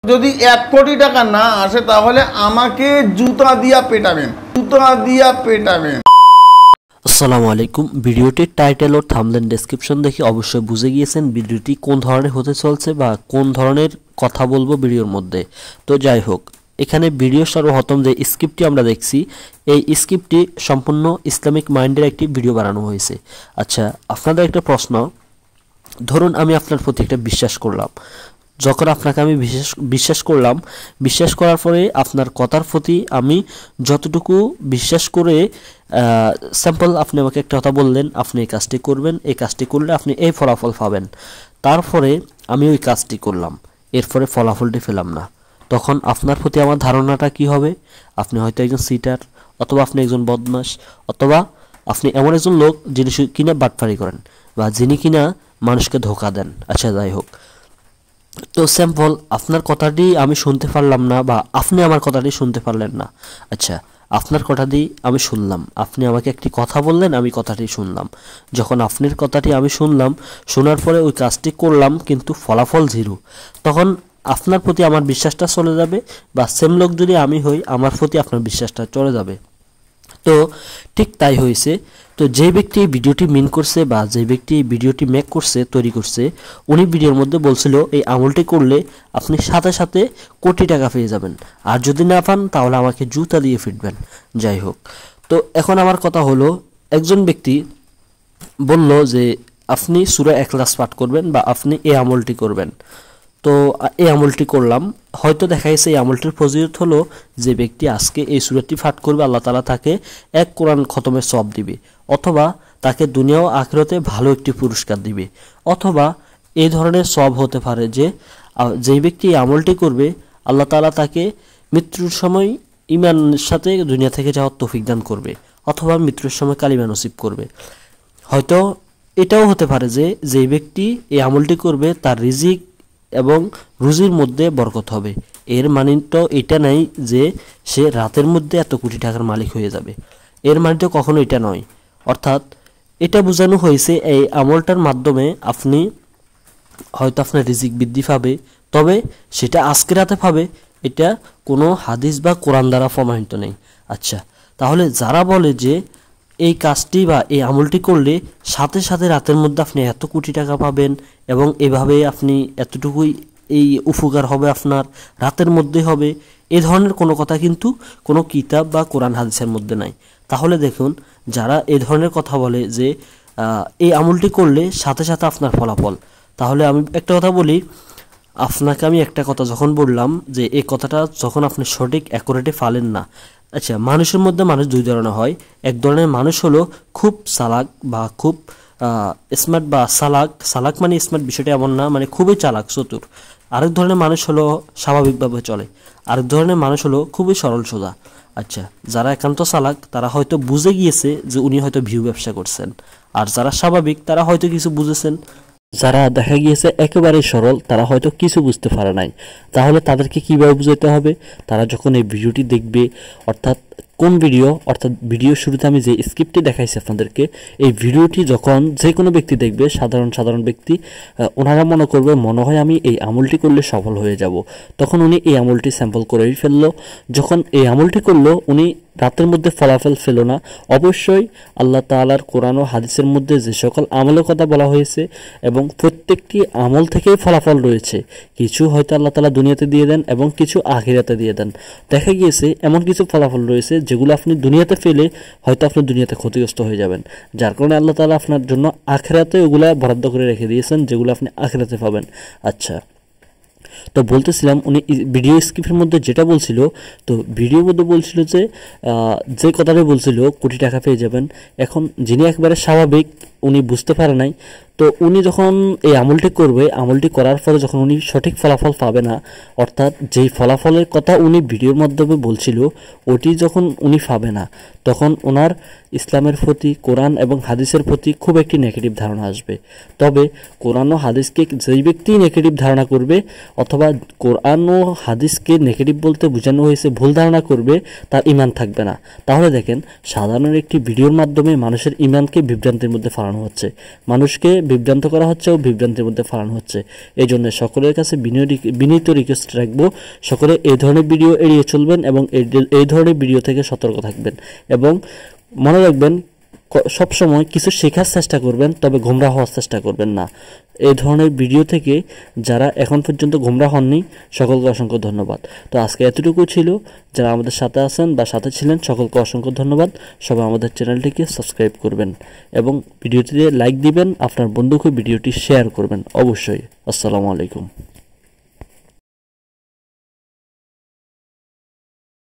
যদি 1 কোটি টাকা না আসে তাহলে আমাকে জুতা দিয়া পেটাবেন, জুতা দিয়া পেটাবেন। আসসালামু আলাইকুম। ভিডিওটির টাইটেল ও থাম্বনেল ডেসক্রিপশন দেখে অবশ্যই বুঝে গিয়েছেন ভিডিওটি কোন ধরনের হতে চলছে বা কোন ধরনের কথা বলবো ভিডিওর মধ্যে। তো যাই হোক, এখানে ভিডিও সর্বপ্রথম যে স্ক্রিপ্টটি আমরা দেখছি, এই স্ক্রিপ্টটি সম্পূর্ণ ইসলামিক মাইন্ডের একটি ভিডিও বানানো হয়েছে। আচ্ছা, আপনাদের একটা প্রশ্ন, ধরুন আমি আপনার প্রতি একটা বিশ্বাস করলাম, যখন আপনাকে আমি বিশ্বাস করলাম, বিশ্বাস করার পরে আপনার কথার প্রতি আমি যতটুকু বিশ্বাস করে স্যাম্পল আপনি আমাকে একটা কথা বললেন, আপনি এই কাজটি করবেন, এই কাজটি করলে আপনি এই ফলাফল পাবেন, তারপরে আমি ওই কাজটি করলাম, এরপরে ফলাফলটি পেলাম না, তখন আপনার প্রতি আমার ধারণাটা কি হবে? আপনি হয়তো একজন সিটার, অথবা আপনি একজন বদমাশ, অথবা আপনি এমন একজন লোক যিনি কিনা বাটপারি করেন বা যিনি কিনা মানুষকে ধোঁকা দেন। আচ্ছা যাই হোক, তো স্যাম্পল আপনার কথাটি আমি শুনতে পারলাম না বা আপনি আমার কথাটি শুনতে পারলেন না। আচ্ছা, আপনার কথাটি আমি শুনলাম, আপনি আমাকে একটি কথা বললেন, আমি কথাটি শুনলাম। যখন আপনার কথাটি আমি শুনলাম, শোনার পরে ওই কাজটি করলাম কিন্তু ফলাফল 0, তখন আপনার প্রতি আমার বিশ্বাসটা চলে যাবে, বা সেম লোক যদি আমি হই আমার প্রতি আপনার বিশ্বাসটা চলে যাবে। তো ঠিক তাই হয়েছে। তো যে ব্যক্তি এই ভিডিওটি মিন করছে বা যে ব্যক্তি এই ভিডিওটি মেক করছে, তৈরি করছে, উনি ভিডিওর মধ্যে বলছিল এই আমলটি করলে আপনি সাথে সাথে কোটি টাকা পেয়ে যাবেন, আর যদি না পান তাহলে আমাকে জুতা দিয়ে ফিরবেন। যাই হোক, তো এখন আমার কথা হলো, একজন ব্যক্তি বলল যে আপনি সূরা ইখলাস পাঠ করবেন বা আপনি এই আমলটি করবেন। তো এই আমলটি করলাম, হয়তো দেখা গেছে এই আমলটির ফজিলত হলো যে ব্যক্তি আজকে এই সূরাটি পাঠ করবে আল্লাহ তাআলা তাকে 1 কোরআন খতমের সওয়াব দিবে, অথবা তাকে দুনিয়া ও আখিরাতে ভালো একটি পুরস্কার দিবে, অথবা এই ধরনের সওয়াব হতে পারে যে যেই ব্যক্তি এই আমলটি করবে আল্লাহ তাআলা তাকে মৃত্যুর সময় ঈমানের সাথে দুনিয়া থেকে যাওয়ার তৌফিক দান করবে, অথবা মৃত্যুর সময় কালিমা নসিব করবে। হয়তো এটাও হতে পারে যে যেই ব্যক্তি এই আমলটি করবে তার রিজিক এবং রুজির মধ্যে বরকত হবে। এর মানে তো এটা নাই যে সে রাতের মধ্যে এত কোটি টাকার মালিক হয়ে যাবে, এর মানে তো কখনো এটা নয়। অর্থাৎ এটা বোঝানো হয়েছে এই আমলটার মাধ্যমে আপনি হয়তো আপনার রিজিক বৃদ্ধি পাবে, তবে সেটা আজকে রাতে পাবে, এটা কোনো হাদিস বা কোরআন দ্বারা প্রমাণিত নেই। আচ্ছা, তাহলে যারা বলে যে এই কাজটি বা এই আমলটি করলে সাথে সাথে রাতের মধ্যে আপনি এত কোটি টাকা পাবেন এবং এভাবে আপনি এতটুকুই এই উপকার হবে আপনার রাতের মধ্যে হবে, এই ধরনের কোনো কথা কিন্তু কোনো কিতাব বা কোরআন হাদিসের মধ্যে নাই। তাহলে দেখুন, যারা এই ধরনের কথা বলে যে এই আমলটি করলে সাথে সাথে আপনার ফলাফল, তাহলে আমি একটা কথা বলি, আপনাকে আমি একটা কথা যখন বললাম যে এই কথাটা যখন আপনি সঠিক অ্যাকুরেটে ফালেন না। আচ্ছা, মানুষের মধ্যে মানুষ 2 ধরনের হয়। এক ধরনের মানুষ হলো খুব চালাক বা খুব স্মার্ট, বা চালাক মানে স্মার্ট বিষয়টা এমন না, মানে খুবই চালাক চতুর। আরেক ধরনের মানুষ হলো স্বাভাবিকভাবে চলে, আরেক ধরনের মানুষ হলো খুবই সরল সোজা। আচ্ছা, যারা একান্ত চালাক তারা হয়তো বুঝে গিয়েছে যে উনি হয়তো ভিউ ব্যবসা করছেন, আর যারা স্বাভাবিক তারা হয়তো কিছু বুঝেছেন। যারা দেখা গিয়েছে একেবারে সরল তারা হয়তো কিছু বুঝতে পারে নাই। তাহলে তাদেরকে কিভাবে বুঝাতে হবে? তারা যখন এই ভিডিওটি দেখবে, অর্থাৎ কোন ভিডিও, অর্থাৎ ভিডিও শুরুতে আমি যে স্ক্রিপ্টটি দেখাইছি আপনাদেরকে, এই ভিডিওটি যখন যে কোনো ব্যক্তি দেখবে, সাধারণ ব্যক্তি, ওনারা মনে করবে মনে হয় আমি এই আমলটি করলে সফল হয়ে যাব, তখন উনি এই আমলটি স্যাম্পল করেই ফেললো। যখন এই আমলটি করলো উনি রাতের মধ্যে ফলাফল ফেলো না, অবশ্যই আল্লাহ তাআলার কোরআন ও হাদিসের মধ্যে যে সকল আমলের কথা বলা হয়েছে এবং প্রত্যেকটি আমল থেকেই ফলাফল রয়েছে, কিছু হয়তো আল্লাহ তাআলা দুনিয়াতে দিয়ে দেন এবং কিছু আখিরাতে দিয়ে দেন। দেখা গিয়েছে এমন কিছু ফলাফল রয়েছে যেগুলো আপনি দুনিয়াতে ফেলে হয়তো আপনি দুনিয়াতে ক্ষতিগ্রস্ত হয়ে যাবেন, যার কারণে আল্লাহ তাআলা আপনার জন্য আখিরাতে ওগুলা বরাদ্দ করে রেখে দিয়েছেন যেগুলো আপনি আখিরাতে পাবেন। আচ্ছা, তো বলতেছিলাম, উনি ভিডিও স্ক্রিপ্টের মধ্যে যেটা বলছিল, তো ভিডিওর মধ্যে বলছিল যে যে কথাটা বলছিল কোটি টাকা পেয়ে যাবেন। এখন যিনি একবারে স্বাভাবিক, উনি বুঝতে পারে নাই, তো উনি যখন এই আমলটি করবে, আমলটি করার পরে যখন উনি সঠিক ফলাফল পাবে না, অর্থাৎ যেই ফলাফলের কথা উনি ভিডিওর মাধ্যমে বলছিল ওটি যখন উনি পাবে না, তখন ওনার ইসলামের প্রতি, কোরআন এবং হাদিসের প্রতি খুব একটি নেগেটিভ ধারণা আসবে। তবে কোরআন ও হাদিসকে যেই ব্যক্তি নেগেটিভ ধারণা করবে, অথবা কোরআন ও হাদিসকে নেগেটিভ বলতে বোঝানো হয়েছে ভুল ধারণা করবে, তার ঈমান থাকবে না। তাহলে দেখেন, সাধারণ একটি ভিডিওর মাধ্যমে মানুষের ঈমানকে বিভ্রান্তির মধ্যে ফেলানো হচ্ছে, মানুষকে বিভ্রান্ত করা হচ্ছে ও বিভ্রান্তির মধ্যে ফালানো হচ্ছে। এই জন্য সকলের কাছে বিনীত রিকোয়েস্ট রাখবো, সকলে এই ধরনের ভিডিও এড়িয়ে চলবেন এবং এই ধরনের ভিডিও থেকে সতর্ক থাকবেন। এবং মনে রাখবেন, সবসময় কিছু শেখার চেষ্টা করবেন, তবে গোমরা হওয়ার চেষ্টা করবেন না। এই ধরনের ভিডিও থেকে যারা এখন পর্যন্ত গোমরা হননি, সকলকে অসংখ্য ধন্যবাদ। তো আজকে এতটুকু ছিল। যারা আমাদের সাথে আছেন বা সাথে ছিলেন, সকলকে অসংখ্য ধন্যবাদ। সবাই আমাদের চ্যানেলটিকে সাবস্ক্রাইব করবেন এবং ভিডিওটিতে লাইক দিবেন, আপনার বন্ধুকে ভিডিওটি শেয়ার করবেন অবশ্যই। আসসালামু আলাইকুম।